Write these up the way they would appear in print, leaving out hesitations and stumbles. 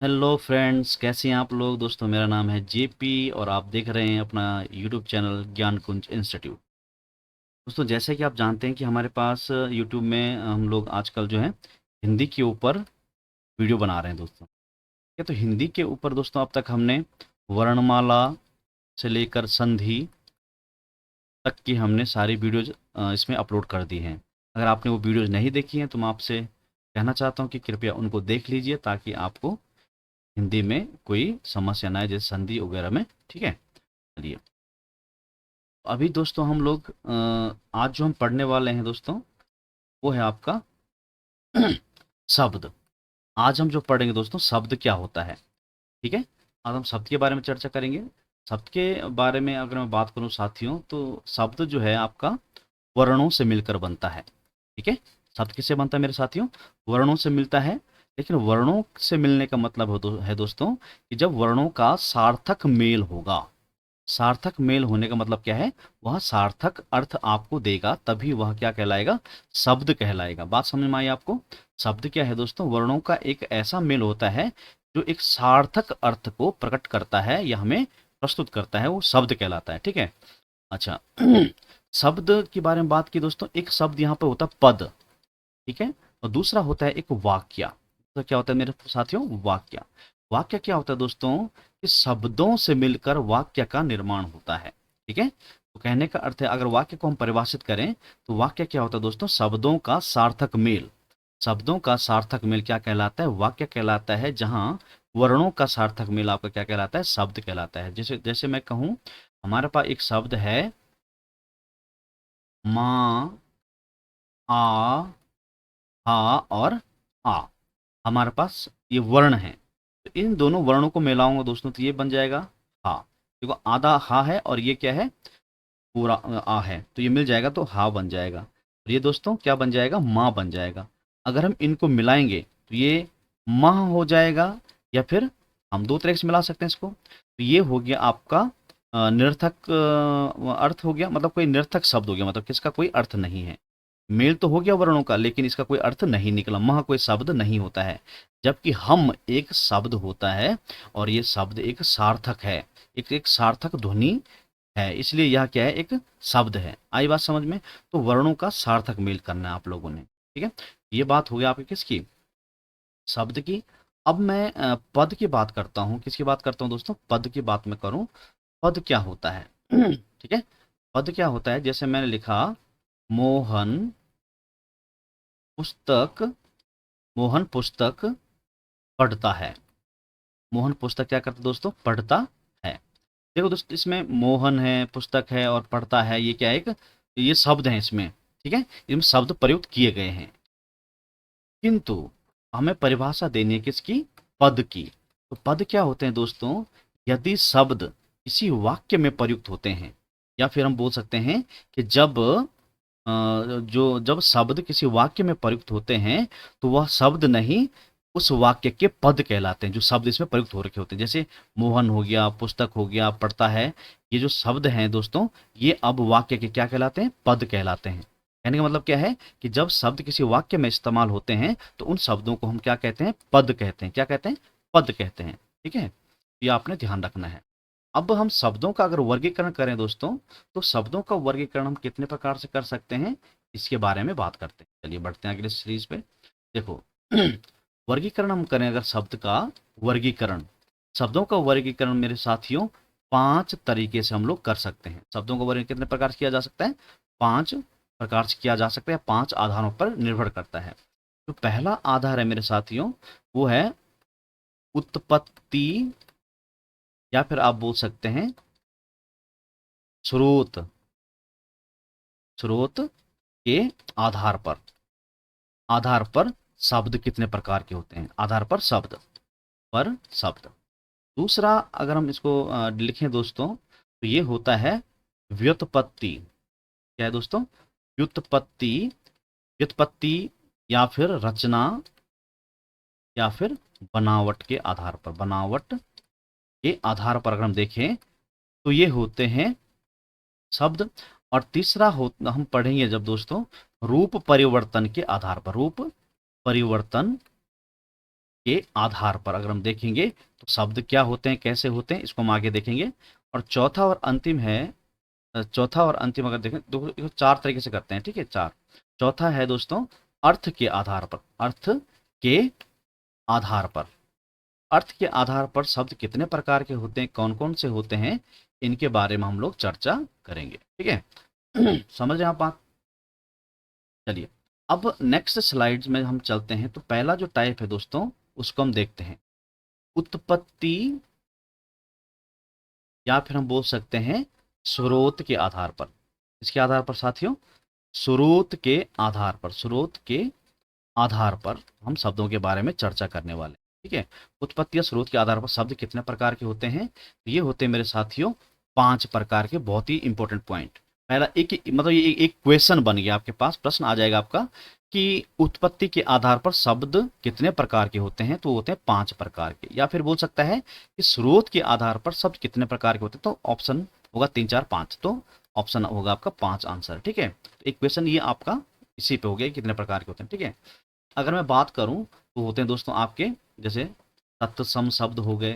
Hello friends, कैसे हैं आप लोग। दोस्तों, मेरा नाम है जेपी और आप देख रहे हैं अपना यूट्यूब चैनल ज्ञान कुंज इंस्टीट्यूट। दोस्तों, जैसे कि आप जानते हैं कि हमारे पास यूट्यूब में हम लोग आजकल जो है हिंदी के ऊपर वीडियो बना रहे हैं दोस्तों। ठीक है, तो हिंदी के ऊपर दोस्तों अब तक हमने वर्णमाला से लेकर संधि तक की हमने सारी वीडियोज इसमें अपलोड कर दी हैं। अगर आपने वो वीडियोज नहीं देखी हैं तो मैं आपसे कहना चाहता हूँ कि कृपया उनको देख लीजिए ताकि आपको हिंदी में कोई समस्या ना आए, जैसे संधि वगैरह में। ठीक है, चलिए। अभी दोस्तों हम लोग आज जो हम पढ़ने वाले हैं दोस्तों, वो है आपका शब्द। आज हम जो पढ़ेंगे दोस्तों, शब्द क्या होता है। ठीक है, आज हम शब्द के बारे में चर्चा करेंगे। शब्द के बारे में अगर मैं बात करूं साथियों, तो शब्द जो है आपका वर्णों से मिलकर बनता है। ठीक है, शब्द किससे बनता है मेरे साथियों? वर्णों से मिलता है। लेकिन वर्णों से मिलने का मतलब है दोस्तों कि जब वर्णों का सार्थक मेल होगा। सार्थक मेल होने का मतलब क्या है? वह सार्थक अर्थ आपको देगा, तभी वह क्या कहलाएगा? शब्द कहलाएगा। बात समझ में आई आपको? शब्द क्या है दोस्तों? वर्णों का एक ऐसा मेल होता है जो एक सार्थक अर्थ को प्रकट करता है या हमें प्रस्तुत करता है, वो शब्द कहलाता है। ठीक है, अच्छा। शब्द के बारे में बात की दोस्तों, एक शब्द यहाँ पे होता है पद। ठीक है, और दूसरा होता है एक वाक्य। तो क्या होता है मेरे साथियों? वाक्य। वाक्य क्या होता है दोस्तों? कि शब्दों से मिलकर वाक्य का निर्माण होता है। ठीक है, तो कहने का अर्थ है, अगर वाक्य को हम परिभाषित करें तो वाक्य क्या होता है दोस्तों? शब्दों का सार्थक मेल। शब्दों का सार्थक मेल क्या कहलाता है? वाक्य कहलाता है। जहां वर्णों का सार्थक मेल आपका क्या कहलाता है? शब्द कहलाता है। जैसे जैसे मैं कहूं, हमारे पास एक शब्द है माँ, आ, हा और आ। हमारे पास ये वर्ण है, तो इन दोनों वर्णों को मिलाऊंगा दोस्तों तो ये बन जाएगा हा। देखो, आधा हा है और ये क्या है? पूरा आ है, तो ये मिल जाएगा तो हा बन जाएगा। और ये दोस्तों क्या बन जाएगा? माँ बन जाएगा। अगर हम इनको मिलाएंगे तो ये माह हो जाएगा, या फिर हम दो तरह से मिला सकते हैं इसको। तो ये हो गया आपका निरर्थक अर्थ हो गया, मतलब कोई निरर्थक शब्द हो गया, मतलब किसका कोई अर्थ नहीं है। मेल तो हो गया वर्णों का, लेकिन इसका कोई अर्थ नहीं निकला। मह कोई शब्द नहीं होता है, जबकि हम एक शब्द होता है और ये शब्द एक सार्थक है, एक एक सार्थक ध्वनि है, इसलिए यह क्या है? एक शब्द है। आई बात समझ में? तो वर्णों का सार्थक मेल करना है आप लोगों ने। ठीक है, ये बात हो गया आपकी किसकी? शब्द की। अब मैं पद की बात करता हूँ। किसकी बात करता हूँ दोस्तों? पद की बात मैं करूँ। पद क्या होता है? ठीक है, पद क्या होता है? जैसे मैंने लिखा मोहन पुस्तक, मोहन पुस्तक पढ़ता है। मोहन पुस्तक क्या करता है दोस्तों? पढ़ता है। देखो दोस्तों, इसमें मोहन है, पुस्तक है और पढ़ता है, ये क्या है? एक ये शब्द है इसमें। ठीक है, इसमें शब्द प्रयुक्त किए गए हैं, किंतु हमें परिभाषा देनी है किसकी? पद की। तो पद क्या होते हैं दोस्तों? यदि शब्द किसी वाक्य में प्रयुक्त होते हैं, या फिर हम बोल सकते हैं कि जब शब्द किसी वाक्य में प्रयुक्त होते हैं, तो वह शब्द नहीं, उस वाक्य के पद कहलाते हैं, जो शब्द इसमें प्रयुक्त हो रखे होते हैं। जैसे मोहन हो गया, पुस्तक हो गया, पढ़ता है, ये जो शब्द हैं दोस्तों, ये अब वाक्य के क्या कहलाते हैं? पद कहलाते हैं। कहने का मतलब क्या है कि जब शब्द किसी वाक्य में इस्तेमाल होते हैं तो उन शब्दों को हम क्या कहते हैं? पद कहते हैं। क्या कहते हैं? पद कहते हैं। ठीक है, ये आपने ध्यान रखना है। अब हम शब्दों का अगर वर्गीकरण करें दोस्तों, तो शब्दों का वर्गीकरण हम कितने प्रकार से कर सकते हैं, इसके बारे में बात करते हैं। चलिए बढ़ते हैं अगले सीरीज पे। देखो, वर्गीकरण हम करें अगर शब्द का वर्गीकरण, शब्दों का वर्गीकरण मेरे साथियों 5 तरीके से हम लोग कर सकते हैं। शब्दों का वर्गीकरण कितने प्रकार से किया जा सकता है? 5 प्रकार से किया जा सकता है, 5 आधारों पर निर्भर करता है। तो पहला आधार है मेरे साथियों, वो है उत्पत्ति, या फिर आप बोल सकते हैं स्रोत। स्रोत के आधार पर, आधार पर शब्द कितने प्रकार के होते हैं? आधार पर शब्द, पर शब्द। दूसरा अगर हम इसको लिखें दोस्तों, तो ये होता है व्युत्पत्ति। क्या है दोस्तों? व्युत्पत्ति। व्युत्पत्ति या फिर रचना, या फिर बनावट के आधार पर, बनावट के आधार पर अगर हम देखें तो ये होते हैं शब्द। और तीसरा हो हम पढ़ेंगे जब दोस्तों, रूप परिवर्तन के आधार पर, रूप परिवर्तन के आधार पर अगर हम देखेंगे तो शब्द क्या होते हैं, कैसे होते हैं, इसको हम आगे देखेंगे। और चौथा और अंतिम है, चौथा और अंतिम अगर देखें तो इसको चार तरीके से करते हैं, ठीक है, चार। चौथा है दोस्तों अर्थ के आधार पर। अर्थ के आधार पर, अर्थ के आधार पर शब्द कितने प्रकार के होते हैं, कौन कौन से होते हैं, इनके बारे में हम लोग चर्चा करेंगे, ठीक है। समझ रहे हैं आप बात? चलिए अब नेक्स्ट स्लाइड्स में हम चलते हैं। तो पहला जो टाइप है दोस्तों उसको हम देखते हैं, उत्पत्ति, या फिर हम बोल सकते हैं स्रोत के आधार पर। इसके आधार पर साथियों, स्रोत के आधार पर, स्रोत के आधार पर हम शब्दों के बारे में चर्चा करने वाले हैं, ठीक है। उत्पत्ति या स्रोत के आधार पर शब्द कितने प्रकार के होते हैं? तो ये होते हैं मेरे साथियों 5 प्रकार के, बहुत ही इंपॉर्टेंट पॉइंट। पहला एक मतलब ये एक क्वेश्चन बन गया आपके पास, प्रश्न आ जाएगा आपका कि उत्पत्ति के आधार पर शब्द कितने प्रकार के होते हैं? तो होते हैं 5 प्रकार के। या फिर बोल सकता है कि स्रोत के आधार पर शब्द कितने प्रकार के होते हैं? तो ऑप्शन होगा 3 4 5, तो ऑप्शन होगा आपका 5 आंसर, ठीक है। एक क्वेश्चन ये आपका इसी पे हो गया, कितने प्रकार के होते हैं, ठीक है। अगर मैं बात करूं तो होते हैं दोस्तों आपके, जैसे तत्सम शब्द हो गए,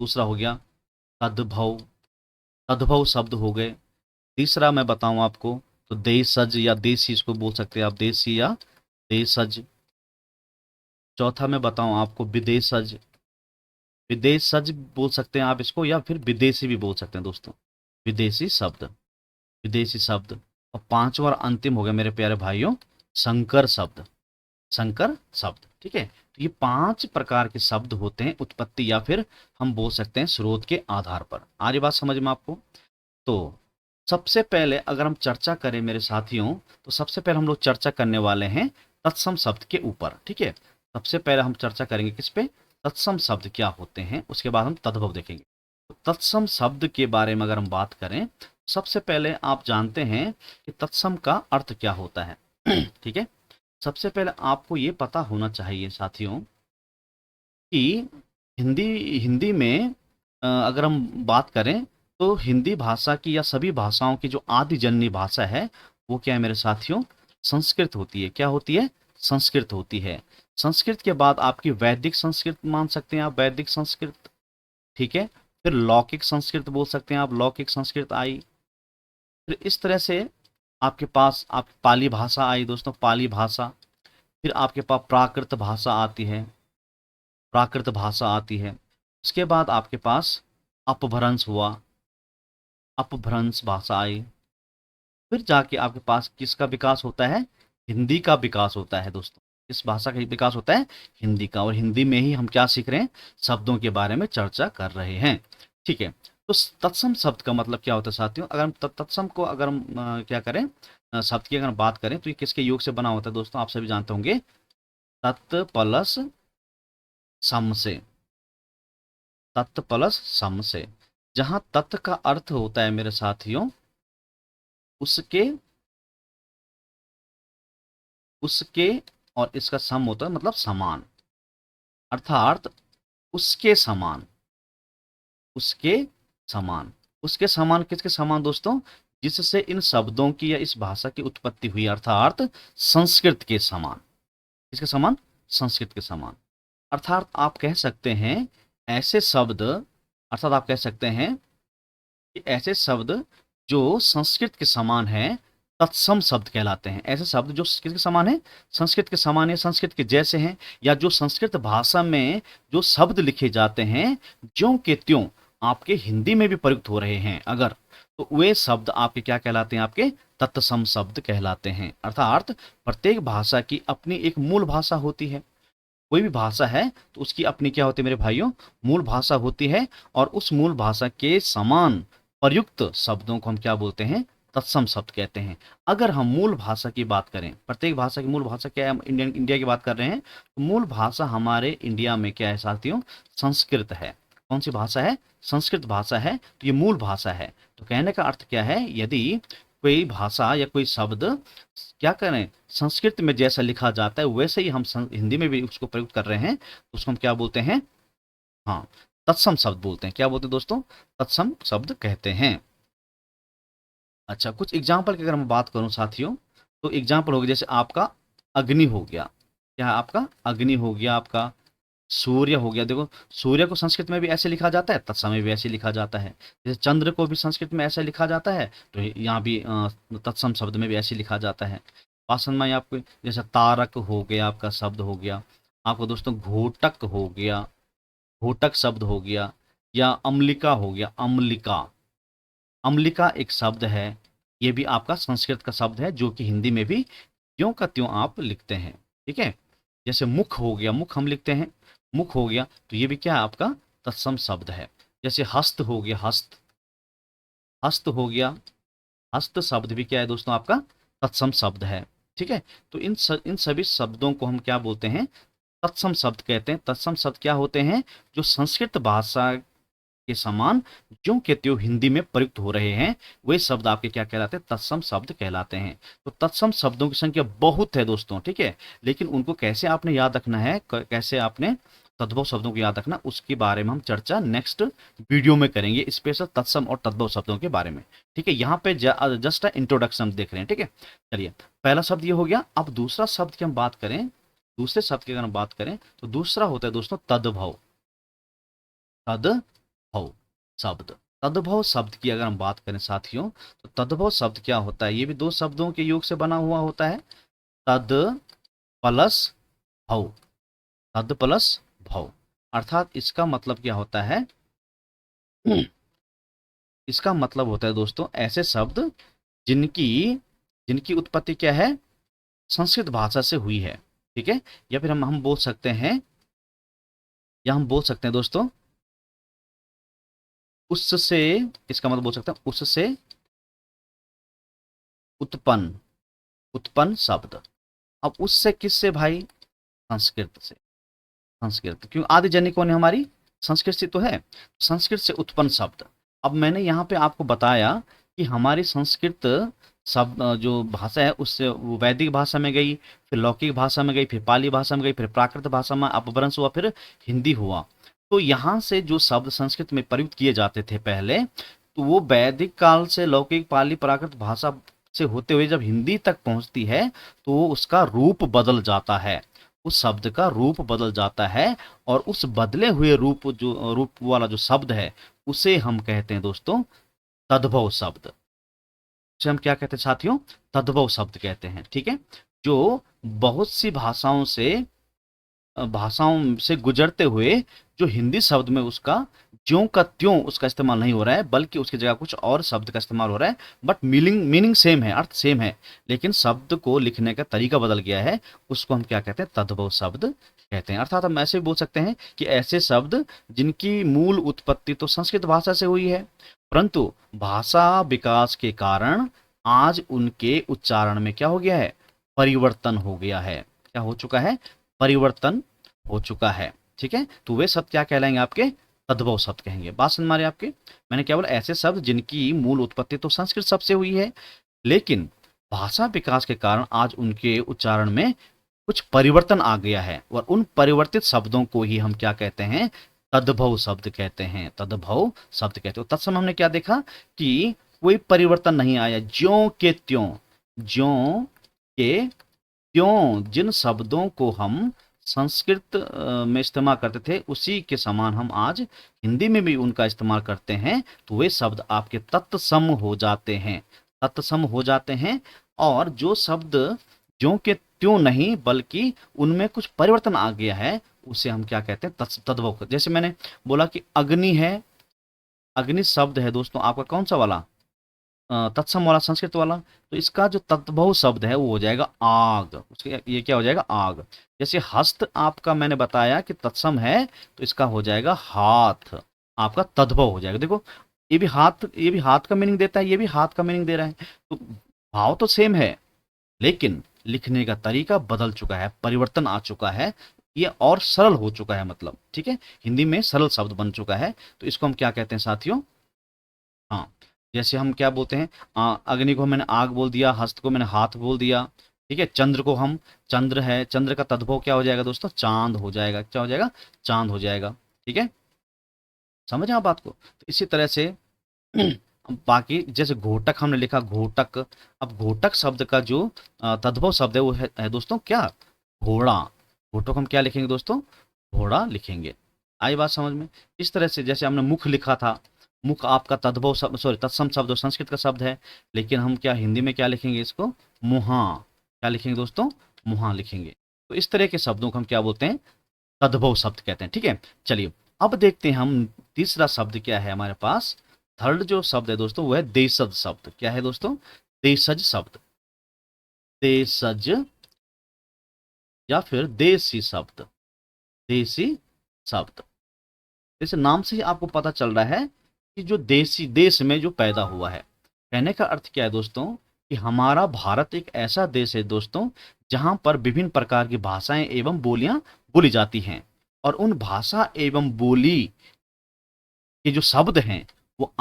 दूसरा हो गया तद्भव, तद्भव शब्द हो गए। तीसरा मैं बताऊं आपको तो देशज या देसी, इसको बोल सकते हैं आप देसी या देशज। चौथा मैं बताऊं आपको विदेशज, विदेशज बोल सकते हैं आप इसको, या फिर विदेशी भी बोल सकते हैं दोस्तों, विदेशी शब्द, विदेशी शब्द। और पांचवा और अंतिम हो गया मेरे प्यारे भाइयों संकर शब्द, संकर शब्द, ठीक है। तो ये 5 प्रकार के शब्द होते हैं उत्पत्ति या फिर हम बोल सकते हैं स्रोत के आधार पर। आ रही बात समझ में आपको? तो सबसे पहले अगर हम चर्चा करें मेरे साथियों, तो सबसे पहले हम लोग चर्चा करने वाले हैं तत्सम शब्द के ऊपर, ठीक है। सबसे पहले हम चर्चा करेंगे किस पे? तत्सम शब्द क्या होते हैं, उसके बाद हम तद्भव देखेंगे। तो तत्सम शब्द के बारे में अगर हम बात करें, सबसे पहले आप जानते हैं कि तत्सम का अर्थ क्या होता है, ठीक है। सबसे पहले आपको ये पता होना चाहिए साथियों कि हिंदी हिंदी में अगर हम बात करें तो हिंदी भाषा की या सभी भाषाओं की जो आदि जननी भाषा है वो क्या है मेरे साथियों? संस्कृत होती है। क्या होती है? संस्कृत होती है। संस्कृत के बाद आपकी वैदिक संस्कृत मान सकते हैं आप, वैदिक संस्कृत, ठीक है। फिर लौकिक संस्कृत बोल सकते हैं आप, लौकिक संस्कृत आई। फिर इस तरह से आपके पास आप पाली भाषा आई दोस्तों, पाली भाषा। फिर आपके पास प्राकृत भाषा आती है, प्राकृत भाषा आती है। उसके बाद आपके पास अपभ्रंश हुआ, अपभ्रंश भाषा आई। फिर जाके आपके पास किसका विकास होता है? हिंदी का विकास होता है दोस्तों। इस भाषा का विकास होता है हिंदी का, और हिंदी में ही हम क्या सीख रहे हैं? शब्दों के बारे में चर्चा कर रहे हैं, ठीक है। तो तत्सम शब्द का मतलब क्या होता है साथियों? अगर हम तत्सम को अगर हम क्या करें, शब्द की अगर बात करें तो ये किसके योग से बना होता है दोस्तों? आप सभी जानते होंगे तत् प्लस सम से, तत् प्लस सम से। जहां तत् का अर्थ होता है मेरे साथियों उसके, उसके, और इसका सम होता है मतलब समान, अर्थात उसके समान, उसके समान। उसके समान किसके समान दोस्तों? जिससे इन शब्दों की या इस भाषा की उत्पत्ति हुई, अर्थात संस्कृत के समान। किसके समान? संस्कृत के समान। अर्थात आप कह सकते हैं ऐसे शब्द, अर्थात आप कह सकते हैं कि ऐसे शब्द जो संस्कृत के समान हैं तत्सम शब्द कहलाते हैं। ऐसे शब्द जो किसके समान है? संस्कृत के समान है, संस्कृत के जैसे हैं, या जो संस्कृत भाषा में जो शब्द लिखे जाते हैं ज्यों के त्यों आपके हिंदी में भी प्रयुक्त हो रहे हैं अगर, तो वे शब्द आपके क्या कहलाते हैं? आपके तत्सम शब्द कहलाते हैं। अर्थात प्रत्येक भाषा की अपनी एक मूल भाषा होती है। कोई भी भाषा है तो उसकी अपनी क्या होती है मेरे भाइयों? मूल भाषा होती है। और उस मूल भाषा के समान प्रयुक्त शब्दों को हम क्या बोलते हैं? तत्सम शब्द कहते हैं। अगर हम मूल भाषा की बात करें, प्रत्येक भाषा की मूल भाषा क्या है? हम इंडिया की बात कर रहे हैं, तो मूल भाषा हमारे इंडिया में क्या है साथियों? संस्कृत है। कौन सी भाषा है? संस्कृत भाषा है, तो ये मूल भाषा है। तो कहने का अर्थ क्या है? यदि कोई भाषा या कोई शब्द क्या करें संस्कृत में जैसा लिखा जाता है वैसे ही हम हिंदी में भी उसको प्रयुक्त कर रहे हैं, तो उसको हम क्या बोलते हैं? हाँ, तत्सम शब्द बोलते हैं। क्या बोलते हैं दोस्तों? तत्सम शब्द कहते हैं। अच्छा, कुछ एग्जाम्पल की अगर मैं बात करूं साथियों, तो एग्जाम्पल हो गया जैसे आपका अग्नि हो गया। क्या है आपका, अग्नि हो गया आपका, सूर्य हो गया। देखो सूर्य को संस्कृत में भी ऐसे लिखा जाता है, तत्सम में भी ऐसे लिखा जाता है। जैसे चंद्र को भी संस्कृत में ऐसे लिखा जाता है, तो यहाँ भी तत्सम शब्द में भी ऐसे लिखा जाता है। पासन में आपको जैसे तारक हो गया आपका शब्द हो गया, आपको दोस्तों घोटक हो गया, घोटक शब्द हो गया, या अम्लिका हो गया, अम्लिका। अम्लिका एक शब्द है, ये भी आपका संस्कृत का शब्द है, जो कि हिंदी में भी त्यों का त्यों आप लिखते हैं। ठीक है, जैसे मुख हो गया, मुख हम लिखते हैं, मुख हो गया, तो ये भी क्या है आपका तत्सम शब्द है। जैसे हस्त हो गया, हस्त, हस्त हो गया, हस्त शब्द भी क्या है दोस्तों आपका तत्सम शब्द है। ठीक है, तो इन सभी शब्दों को हम क्या बोलते हैं, तत्सम शब्द कहते हैं। तत्सम शब्द क्या होते हैं, जो संस्कृत भाषा के समान ज्यों के त्यों हिंदी में प्रयुक्त हो रहे हैं, वही शब्द आपके क्या कहलाते हैं, तत्सम शब्द कहलाते हैं। तो तत्सम शब्दों की संख्या बहुत है दोस्तों, ठीक है, लेकिन उनको कैसे आपने याद रखना है, कैसे आपने तद्भव शब्दों को याद रखना, उसके बारे में हम चर्चा नेक्स्ट वीडियो में करेंगे, स्पेशल तत्सम और तद्भव शब्दों के बारे में। ठीक है, यहाँ पे जस्ट इंट्रोडक्शन देख रहे हैं। ठीक है, चलिए पहला शब्द ये हो गया। अब दूसरा शब्द की हम बात करें, दूसरे शब्द की अगर हम बात करें, तो दूसरा होता है दोस्तों तद्भव। तद्भव शब्द, तद्भव शब्द की अगर हम बात करें साथियों, तो तद्भव शब्द क्या होता है, ये भी दो शब्दों के योग से बना हुआ होता है, तद प्लस भव, तद प्लस भव। अर्थात इसका मतलब क्या होता है, इसका मतलब होता है दोस्तों ऐसे शब्द जिनकी जिनकी उत्पत्ति क्या है, संस्कृत भाषा से हुई है। ठीक है, या फिर हम बोल सकते हैं, या हम बोल सकते हैं दोस्तों उससे, इसका मतलब बोल सकते हैं उससे उत्पन्न, उत्पन्न शब्द। अब उससे किससे भाई, संस्कृत से, संस्कृत, क्यों आदिजन्य कौन है हमारी, संस्कृत से तो है, संस्कृत से उत्पन्न शब्द। अब मैंने यहाँ पे आपको बताया कि हमारी संस्कृत शब्द जो भाषा है, उससे वो वैदिक भाषा में गई, फिर लौकिक भाषा में गई, फिर पाली भाषा में गई, फिर प्राकृत भाषा में अपभ्रंश हुआ, फिर हिंदी हुआ। तो यहाँ से जो शब्द संस्कृत में प्रयुक्त किए जाते थे पहले, तो वो वैदिक काल से लौकिक पाली प्राकृत भाषा से होते हुए जब हिंदी तक पहुंचती है, तो उसका रूप बदल जाता है, उस शब्द का रूप बदल जाता है, और उस बदले हुए रूप वाला जो शब्द है, उसे हम कहते हैं दोस्तों तद्भव शब्द। उसे हम क्या कहते हैं साथियों, तद्भव शब्द कहते हैं। ठीक है, जो बहुत सी भाषाओं से गुजरते हुए जो हिंदी शब्द में उसका ज्यों का त्यों उसका इस्तेमाल नहीं हो रहा है, बल्कि उसकी जगह कुछ और शब्द का इस्तेमाल हो रहा है, बट मीनिंग सेम है, अर्थ सेम है, लेकिन शब्द को लिखने का तरीका बदल गया है, उसको हम क्या कहते हैं, तद्भव शब्द कहते हैं। अर्थात हम ऐसे भी बोल सकते हैं कि ऐसे शब्द जिनकी मूल उत्पत्ति तो संस्कृत भाषा से हुई है, परंतु भाषा विकास के कारण आज उनके उच्चारण में क्या हो गया है, परिवर्तन हो गया है। क्या हो चुका है, परिवर्तन हो चुका है। ठीक है, तो वे शब्द क्या कहलाएंगे, आपके तद्भव शब्द कहेंगे। बात समझ मारे आपके, मैंने क्या बोला, ऐसे शब्द जिनकी मूल उत्पत्ति तो संस्कृत शब्द से हुई है, लेकिन भाषा विकास के कारण आज उनके उच्चारण में कुछ परिवर्तन आ गया है, और उन परिवर्तित शब्दों को ही हम क्या कहते हैं, तद्भव शब्द कहते हैं, तद्भव शब्द कहते हैं। तत्सम हमने क्या देखा कि कोई परिवर्तन नहीं आया, ज्यों के त्यों, ज्यों के त्यों जिन शब्दों को हम संस्कृत में इस्तेमाल करते थे, उसी के समान हम आज हिंदी में भी उनका इस्तेमाल करते हैं, तो वे शब्द आपके तत्सम हो जाते हैं, तत्सम हो जाते हैं। और जो शब्द ज्यों के त्यों नहीं, बल्कि उनमें कुछ परिवर्तन आ गया है, उसे हम क्या कहते हैं, तद्भव। जैसे मैंने बोला कि अग्नि है, अग्नि शब्द है दोस्तों आपका कौन सा वाला, तत्सम वाला, संस्कृत वाला, तो इसका जो तद्भव शब्द है वो हो जाएगा आग, उसके ये क्या हो जाएगा, आग। जैसे हस्त आपका मैंने बताया कि तत्सम है, तो इसका हो जाएगा हाथ, आपका तद्भव हो जाएगा। देखो ये भी हाथ का मीनिंग देता है, ये भी हाथ का मीनिंग दे रहा है, तो भाव तो सेम है, लेकिन लिखने का तरीका बदल चुका है, परिवर्तन आ चुका है, ये और सरल हो चुका है, मतलब ठीक है, हिंदी में सरल शब्द बन चुका है। तो इसको हम क्या कहते हैं साथियों, हाँ, जैसे हम क्या बोलते हैं, अग्नि को मैंने आग बोल दिया, हस्त को मैंने हाथ बोल दिया। ठीक है, चंद्र को हम, चंद्र है, चंद्र का तद्भव क्या हो जाएगा दोस्तों, चांद हो जाएगा, क्या हो जाएगा, चांद हो जाएगा। ठीक है, समझे आप बात को। तो इसी तरह से बाकी जैसे घोटक हमने लिखा, घोटक, अब घोटक शब्द का जो तद्भव शब्द है वो है दोस्तों क्या, घोड़ा। घोटो को हम क्या लिखेंगे दोस्तों, घोड़ा लिखेंगे। आई बात समझ में। इस तरह से जैसे हमने मुख लिखा था, मुख आपका तद्भव शब्द, सॉरी तत्सम शब्द और संस्कृत का शब्द है, लेकिन हम क्या हिंदी में क्या लिखेंगे इसको, मुहा। क्या लिखेंगे दोस्तों, मुहा लिखेंगे। तो इस तरह के शब्दों को हम क्या बोलते हैं, तद्भव शब्द कहते हैं। ठीक है, चलिए अब देखते हैं हम तीसरा शब्द क्या है हमारे पास। थर्ड जो शब्द है दोस्तों वो है देशज शब्द। क्या है दोस्तों, देशज शब्द। देशज या फिर देसी शब्द, देसी शब्द। जैसे नाम से ही आपको पता चल रहा है कि जो देसी, देश में जो पैदा हुआ है। कहने का अर्थ क्या है दोस्तों, कि हमारा भारत एक ऐसा देश है दोस्तों जहां पर विभिन्न प्रकार की भाषाएं एवं बोलियां बोली जाती हैं, और उन भाषा एवं बोली के जो शब्द हैं वो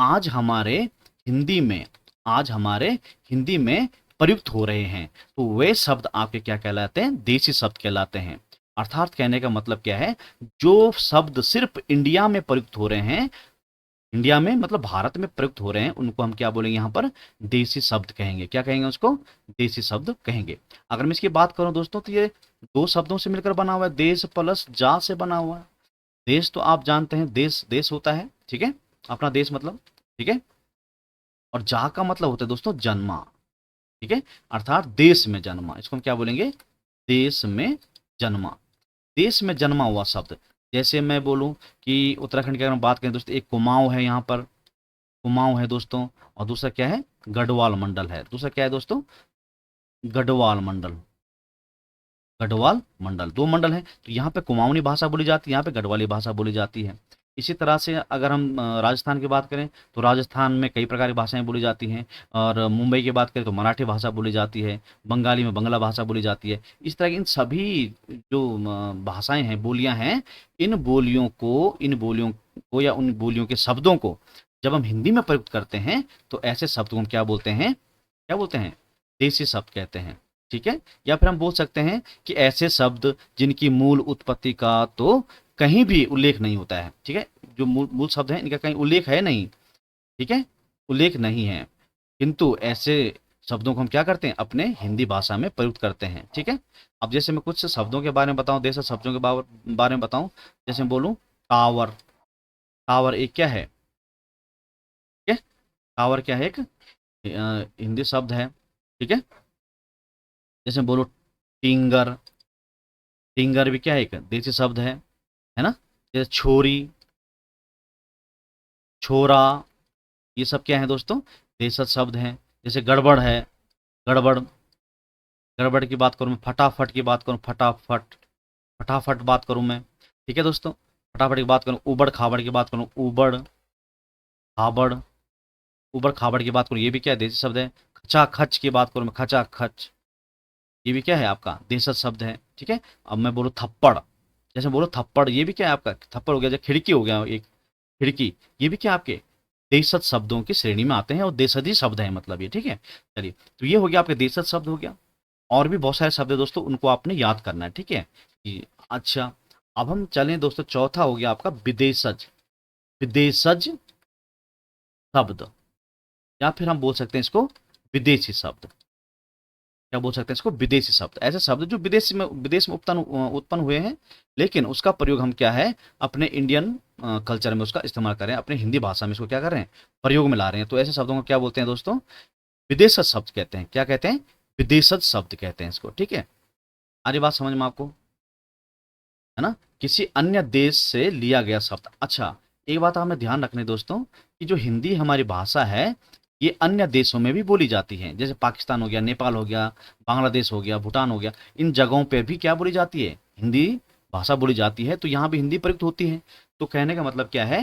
हिंदी में आज हमारे हिंदी में प्रयुक्त हो रहे हैं। तो वे शब्द आपके क्या कहलाते हैं, देसी शब्द कहलाते हैं। अर्थात कहने का मतलब क्या है, जो शब्द सिर्फ इंडिया में प्रयुक्त हो रहे हैं, इंडिया में मतलब भारत में प्रयुक्त हो रहे हैं, उनको हम क्या बोलेंगे यहाँ पर, देसी शब्द कहेंगे। क्या कहेंगे उसको, देसी शब्द कहेंगे। अगर मैं इसकी बात करूं दोस्तों तो ये दो शब्दों से मिलकर बना हुआ है, देश प्लस जा से बना हुआ है। देश तो आप जानते हैं, देश देश होता है, ठीक है, अपना देश मतलब, ठीक है। और जा का मतलब होता है दोस्तों जन्मा, ठीक है, अर्थात देश में जन्मा। इसको हम क्या बोलेंगे, देश में जन्मा। देश में जन्मा हुआ शब्द। जैसे मैं बोलूं कि उत्तराखंड की अगर हम बात करें दोस्तों, एक कुमाऊं है यहाँ पर, कुमाऊं है दोस्तों, और दूसरा क्या है, गढ़वाल मंडल है। दूसरा क्या है दोस्तों, गढ़वाल मंडल। गढ़वाल मंडल, दो मंडल हैं। तो यहाँ पे कुमाऊनी भाषा बोली जाती है, यहाँ पे गढ़वाली भाषा बोली जाती है। इसी तरह से अगर हम राजस्थान की बात करें तो राजस्थान में कई प्रकार की भाषाएं बोली जाती हैं, और मुंबई की बात करें तो मराठी भाषा बोली जाती है, बंगाली में बंगला भाषा बोली जाती है। इस तरह की इन सभी जो भाषाएं हैं, बोलियां हैं, इन बोलियों को या उन बोलियों के शब्दों को जब हम हिंदी में प्रयुक्त करते हैं तो ऐसे शब्द को हम क्या बोलते हैं, क्या बोलते हैं, देसी शब्द कहते हैं। ठीक है, या फिर हम बोल सकते हैं कि ऐसे शब्द जिनकी मूल उत्पत्ति का तो कहीं भी उल्लेख नहीं होता है। ठीक है, जो मूल मूल शब्द है इनका कहीं उल्लेख है नहीं, ठीक है, उल्लेख नहीं है, किंतु ऐसे शब्दों को हम क्या करते हैं, अपने हिंदी भाषा में प्रयुक्त करते हैं। ठीक है, अब जैसे मैं कुछ शब्दों के बारे में बताऊं, देश शब्दों के बारे में बताऊं, जैसे मैं बोलूं टावर। टावर एक क्या है, ठीक है, टावर क्या है, एक हिंदी शब्द है। ठीक है, जैसे बोलो टिंगर। टिंगर भी क्या है, एक देसी शब्द है ना। जैसे छोरी, छोरा, ये सब क्या है दोस्तों, देशज शब्द हैं। जैसे गड़बड़ है, गड़बड़। गड़बड़ की बात करूं मैं, फटाफट की बात करूं, फटाफट, फटाफट बात करूं मैं, ठीक है दोस्तों, फटाफट की बात करूं। उबड़ खाबड़ की बात करूं, उबड़ खाबड़, उबड़ खाबड़ की बात करूं, ये भी क्या है, देसी शब्द है। खचा खच की बात करूं मैं, खचा खच, ये भी क्या है, आपका देशज शब्द है। ठीक है, अब मैं बोलूं थप्पड़। जैसे बोलो थप्पड़, ये भी क्या है आपका, थप्पड़ हो गया। जैसे खिड़की हो गया एक, खिड़की, ये भी क्या आपके देशज शब्दों की श्रेणी में आते हैं, और देशज शब्द है मतलब ये। ठीक है, चलिए, तो ये हो गया आपके देशज शब्द हो गया। और भी बहुत सारे शब्द है दोस्तों, उनको आपने याद करना है। ठीक है, अच्छा, अब हम चलें दोस्तों, चौथा हो गया आपका विदेशज। विदेशज शब्द, या फिर हम बोल सकते हैं इसको विदेशी शब्द। क्या बोल सकते हैं इसको, विदेशी शब्द। ऐसे शब्द जो विदेश में उत्पन्न हुए हैं, लेकिन उसका प्रयोग हम क्या है, अपने इंडियन कल्चर में उसका इस्तेमाल कर रहे हैं, अपने हिंदी भाषा में इसको क्या कर रहे हैं, प्रयोग में ला रहे हैं। तो ऐसे शब्दों को क्या बोलते हैं दोस्तों, विदेशज शब्द कहते हैं। क्या कहते हैं, विदेशज शब्द कहते हैं इसको। ठीक है, आरी बात समझ में आपको, है ना, किसी अन्य देश से लिया गया शब्द। अच्छा, एक बात हमें ध्यान रखनी है दोस्तों, कि जो हिंदी हमारी भाषा है ये अन्य देशों में भी बोली जाती है। जैसे पाकिस्तान हो गया, नेपाल हो गया, बांग्लादेश हो गया, भूटान हो गया, इन जगहों पे भी क्या बोली जाती है, हिंदी भाषा बोली जाती है। तो यहाँ भी हिंदी प्रयुक्त होती है। तो कहने का मतलब क्या है,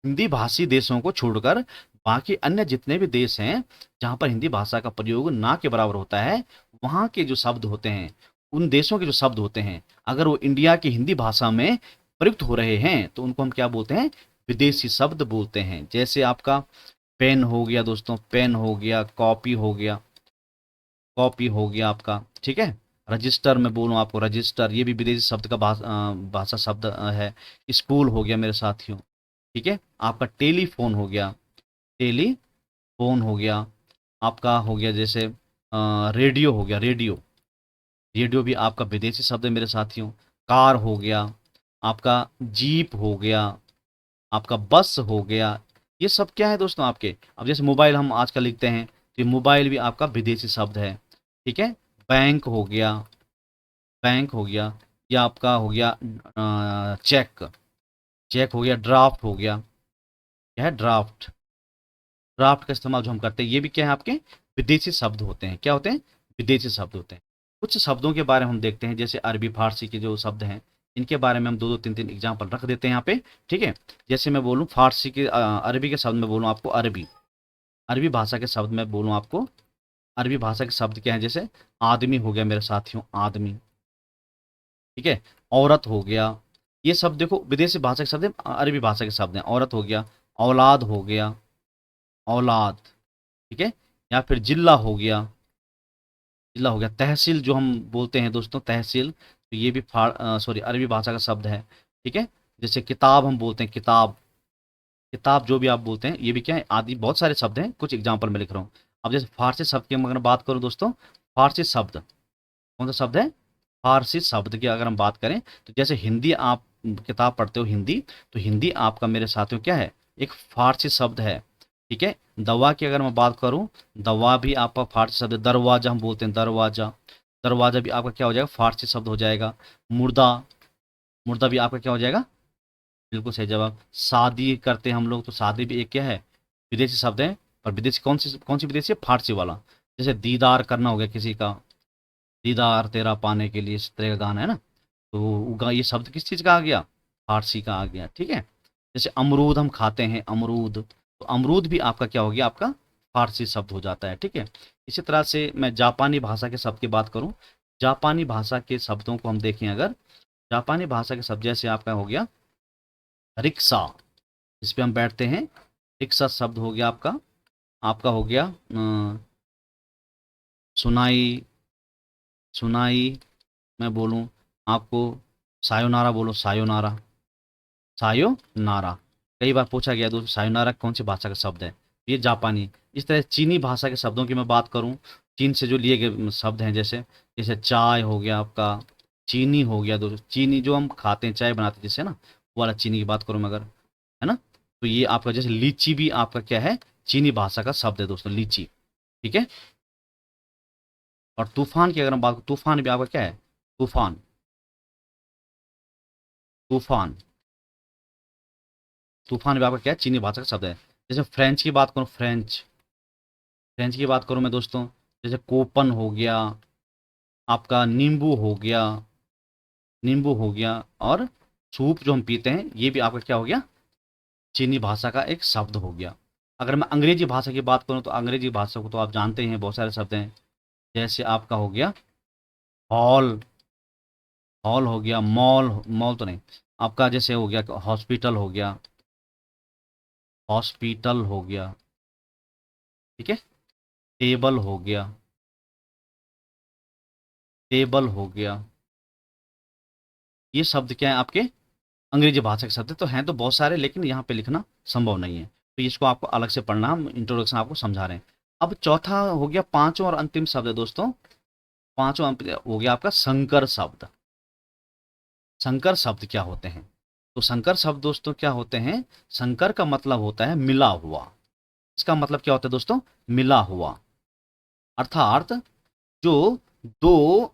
हिंदी भाषी देशों को छोड़कर बाकी अन्य जितने भी देश हैं जहाँ पर हिंदी भाषा का प्रयोग ना के बराबर होता है, वहाँ के जो शब्द होते हैं, उन देशों के जो शब्द होते हैं, अगर वो इंडिया की हिंदी भाषा में प्रयुक्त हो रहे हैं तो उनको हम क्या बोलते हैं, विदेशी शब्द बोलते हैं। जैसे आपका पेन हो गया दोस्तों, पेन हो गया, कॉपी हो गया, कॉपी हो गया आपका। ठीक है, रजिस्टर में बोलूँ आपको, रजिस्टर, ये भी विदेशी शब्द का भाषा शब्द है। स्कूल हो गया मेरे साथियों। ठीक है, आपका टेलीफोन हो गया, टेलीफोन हो गया, आपका हो गया जैसे रेडियो हो गया, रेडियो। रेडियो भी आपका विदेशी शब्द है मेरे साथियों। कार हो गया, आपका जीप हो गया, आपका बस हो गया, ये सब क्या है दोस्तों आपके। अब जैसे मोबाइल हम आजकल लिखते हैं, तो ये मोबाइल भी आपका विदेशी शब्द है, ठीक है। बैंक हो गया, बैंक हो गया, या आपका हो गया चेक, चेक हो गया, ड्राफ्ट हो गया, क्या है ड्राफ्ट, ड्राफ्ट का इस्तेमाल जो हम करते हैं ये भी क्या है आपके विदेशी शब्द होते हैं। क्या होते हैं, विदेशी शब्द होते हैं। कुछ शब्दों के बारे में हम देखते हैं, जैसे अरबी फारसी के जो शब्द हैं इनके बारे में हम दो दो तीन तीन एग्जाम्पल रख देते हैं यहाँ पे, ठीक है। जैसे मैं बोलूँ फारसी के अरबी के शब्द में बोलूँ आपको अरबी, अरबी भाषा के शब्द में बोलूँ आपको, अरबी भाषा के शब्द क्या है, जैसे आदमी हो गया मेरे साथियों, आदमी, ठीक है। औरत हो गया, ये सब देखो विदेशी भाषा के शब्द है, अरबी भाषा के शब्द हैं। औरत हो गया, औलाद हो गया, औलाद, ठीक है। या फिर जिला हो गया, जिला हो गया। तहसील जो हम बोलते हैं दोस्तों, तहसील, तो ये भी सॉरी अरबी भाषा का शब्द है, ठीक है। जैसे किताब हम बोलते हैं, किताब, किताब जो भी आप बोलते हैं ये भी क्या है, आदि बहुत सारे शब्द हैं, कुछ एग्जाम्पल मैं लिख रहा हूँ। अब जैसे फारसी शब्द की हम अगर बात करूँ दोस्तों, फारसी शब्द कौन सा शब्द है, फारसी शब्द की अगर हम बात करें, तो जैसे हिंदी आप किताब पढ़ते हो हिंदी, तो हिंदी आपका मेरे साथियों क्या है, एक फारसी शब्द है, ठीक है। दवा की अगर मैं बात करूं, दवा भी आपका फारसी शब्द है। दरवाजा हम बोलते हैं, दरवाजा, दरवाजा भी आपका क्या हो जाएगा, फारसी शब्द हो जाएगा। मुर्दा, मुर्दा भी आपका क्या हो जाएगा, बिल्कुल सही जवाब। शादी करते हैं हम लोग, तो शादी भी एक क्या है, विदेशी शब्द है। पर विदेशी कौन सी विदेशी है, फारसी वाला। जैसे दीदार करना हो गया किसी का, दीदार तेरा पाने के लिए, इस तरह का गाना है ना, तो ये शब्द किस चीज़ का आ गया, फारसी का आ गया, ठीक है। जैसे अमरूद हम खाते हैं, अमरूद, तो अमरूद भी आपका क्या हो गया, आपका फारसी शब्द हो जाता है, ठीक है। इसी तरह से मैं जापानी भाषा के शब्द की बात करूं, जापानी भाषा के शब्दों को हम देखें अगर, जापानी भाषा के शब्द जैसे आपका हो गया रिक्शा, जिस पे हम बैठते हैं, रिक्शा शब्द हो गया आपका, आपका हो गया सुनाई, सुनाई, मैं बोलूं आपको सायोनारा, बोलो सायोनारा, सायोनारा। कई बार पूछा गया दोस्तों सायोनारा कौन सी भाषा का शब्द है, ये जापानी। इस तरह चीनी भाषा के शब्दों की मैं बात करूं, चीन से जो लिए गए शब्द हैं, जैसे जैसे चाय हो गया आपका, चीनी हो गया दोस्तों, चीनी जो हम खाते हैं चाय बनाते हैं जिससे ना, वो वाला चीनी की बात करूं मैं अगर, है ना। तो ये आपका जैसे लीची भी आपका क्या है, चीनी भाषा का शब्द है दोस्तों, लीची, ठीक है। और तूफान की अगर हम बात करें, तूफान भी आपका क्या है, तूफान, तूफान, तूफान भी आपका क्या है, चीनी भाषा का शब्द है। जैसे फ्रेंच की बात करूं, फ्रेंच, फ्रेंच की बात करूं मैं दोस्तों, जैसे कोपन हो गया, आपका नींबू हो गया, नींबू हो गया। और सूप जो हम पीते हैं ये भी आपका क्या हो गया, चीनी भाषा का एक शब्द हो गया। अगर मैं अंग्रेजी भाषा की बात करूं, तो अंग्रेजी भाषा को तो आप जानते हैं, बहुत सारे शब्द हैं। जैसे आपका हो गया हॉल, हॉल हो गया, मॉल, मॉल तो नहीं, आपका जैसे हो गया हॉस्पिटल हो गया, हॉस्पिटल हो गया, ठीक है। टेबल हो गया, टेबल हो गया। ये शब्द क्या है आपके, अंग्रेजी भाषा के शब्द तो हैं, तो बहुत सारे, लेकिन यहाँ पे लिखना संभव नहीं है, तो इसको आपको अलग से पढ़ना, हम इंट्रोडक्शन आपको समझा रहे हैं। अब चौथा हो गया, पांचवा और अंतिम शब्द है दोस्तों, पांचवा हो गया आपका संकर शब्द। संकर शब्द क्या होते हैं, तो संकर शब्द दोस्तों क्या होते हैं, संकर का मतलब होता है मिला हुआ। इसका मतलब क्या होता है दोस्तों, मिला हुआ, अर्थात जो दो,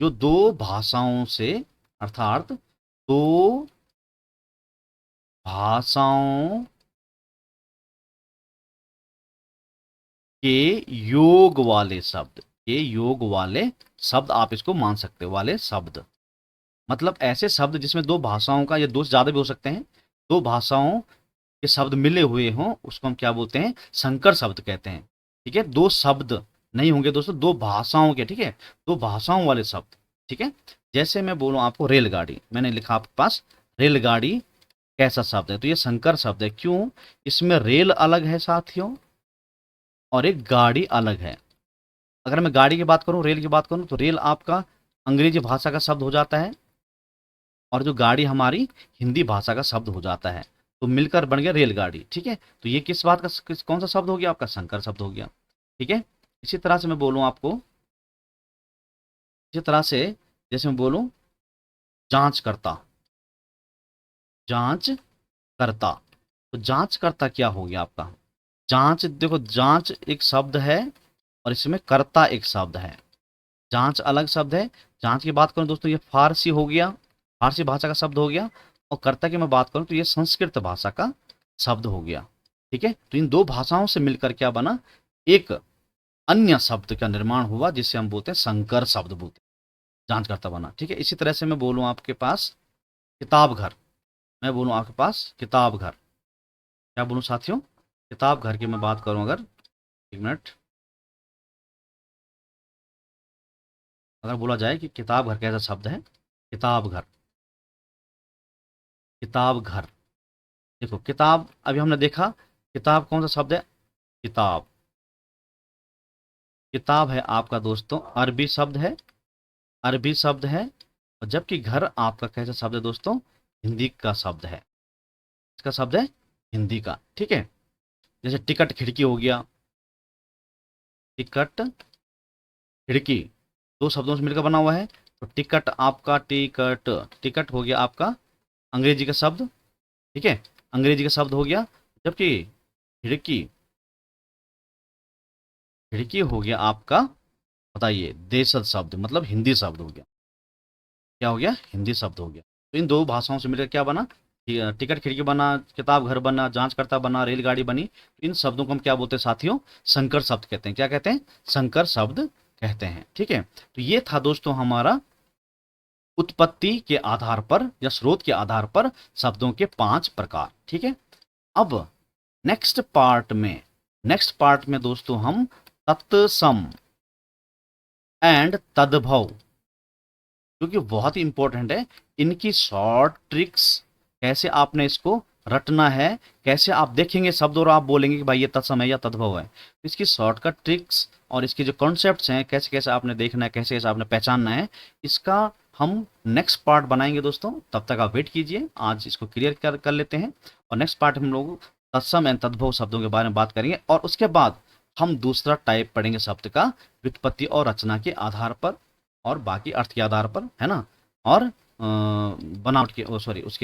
जो दो भाषाओं से, अर्थात दो भाषाओं के योग वाले शब्द, के योग वाले शब्द आप इसको मान सकते हो, वाले शब्द, मतलब ऐसे शब्द जिसमें दो भाषाओं का, या दो से ज्यादा भी हो सकते हैं, दो भाषाओं के शब्द मिले हुए हों, उसको हम क्या बोलते हैं, संकर शब्द कहते हैं, ठीक है। दो शब्द नहीं होंगे दोस्तों, दो भाषाओं के, ठीक है, दो भाषाओं वाले शब्द, ठीक है। जैसे मैं बोलूं आपको रेलगाड़ी, मैंने लिखा आपके पास रेलगाड़ी, कैसा शब्द है, तो ये संकर शब्द है। क्यों, इसमें रेल अलग है साथियों, और एक गाड़ी अलग है। अगर मैं गाड़ी की बात करूं, रेल की बात करूं, तो रेल आपका अंग्रेजी भाषा का शब्द हो जाता है, और जो गाड़ी हमारी हिंदी भाषा का शब्द हो जाता है, तो मिलकर बन गया रेलगाड़ी, ठीक है। तो ये किस बात का कौन सा शब्द हो गया, आपका संकर शब्द हो गया, ठीक है। इसी तरह से मैं बोलूं आपको, इसी तरह से जैसे मैं बोलूं जांच करता, जांच करता, तो जांच करता क्या हो गया आपका? जांच, देखो जांच एक शब्द है और इसमें कर्ता एक शब्द है। जांच अलग शब्द है। जांच की बात करूं दोस्तों, ये फारसी हो गया, फारसी भाषा का शब्द हो गया। और कर्ता की मैं बात करूं तो ये संस्कृत भाषा का शब्द हो गया। ठीक है, तो इन दो भाषाओं से मिलकर क्या बना? एक अन्य शब्द का निर्माण हुआ जिसे हम बोलते हैं संकर शब्द बोलते हैं, जांच करता बना। ठीक है, इसी तरह से मैं बोलूं आपके पास किताब घर, मैं बोलूं आपके पास किताब घर, क्या बोलूं साथियों? किताब घर की मैं बात करूं अगर, एक मिनट, अगर बोला जाए कि किताब घर कैसा शब्द है, किताब घर, किताब घर। देखो किताब, अभी हमने देखा किताब कौन सा शब्द है? किताब, किताब है आपका दोस्तों अरबी शब्द है, अरबी शब्द है। और जबकि घर आपका कैसा शब्द है दोस्तों? हिंदी का शब्द है, इसका शब्द है हिंदी का। ठीक है, जैसे टिकट खिड़की हो गया, टिकट खिड़की दो शब्दों से मिलकर बना हुआ है। तो टिकट आपका, टिकट, टिकट हो गया आपका अंग्रेजी का शब्द। ठीक है, अंग्रेजी का शब्द हो गया। जबकि खिड़की, खिड़की हो गया आपका, बताइए, देशज शब्द, मतलब हिंदी शब्द हो गया। क्या हो गया? हिंदी शब्द हो गया। तो इन दो भाषाओं से मिलकर क्या बना? टिकट खिड़की बना, किताब घर बना, जांचकर्ता बना, रेलगाड़ी बनी। इन शब्दों को हम क्या बोलते हैं साथियों? संकर शब्द कहते हैं। क्या कहते हैं? संकर शब्द कहते हैं। ठीक है, तो ये था दोस्तों हमारा उत्पत्ति के आधार पर या स्रोत के आधार पर शब्दों के 5 प्रकार। ठीक है, अब नेक्स्ट पार्ट में दोस्तों हम तत्सम एंड तद्भव, क्योंकि बहुत ही इंपॉर्टेंट है, इनकी शॉर्ट ट्रिक्स, कैसे आपने इसको रटना है, कैसे आप देखेंगे शब्द और आप बोलेंगे कि भाई ये तत्सम है या तद्भव है। तो इसकी शॉर्टकट ट्रिक्स और इसके जो कॉन्सेप्ट्स हैं, कैसे कैसे आपने देखना है, कैसे कैसे आपने पहचानना है, इसका हम नेक्स्ट पार्ट बनाएंगे दोस्तों। तब तक आप वेट कीजिए, आज इसको क्लियर कर लेते हैं। और नेक्स्ट पार्ट हम लोग तत्सम एंड तद्भव शब्दों के बारे में बात करेंगे, और उसके बाद हम दूसरा टाइप पढ़ेंगे शब्द का, व्युत्पत्ति और रचना के आधार पर और बाकी अर्थ के आधार पर, है ना, और बनावट के, सॉरी, उसके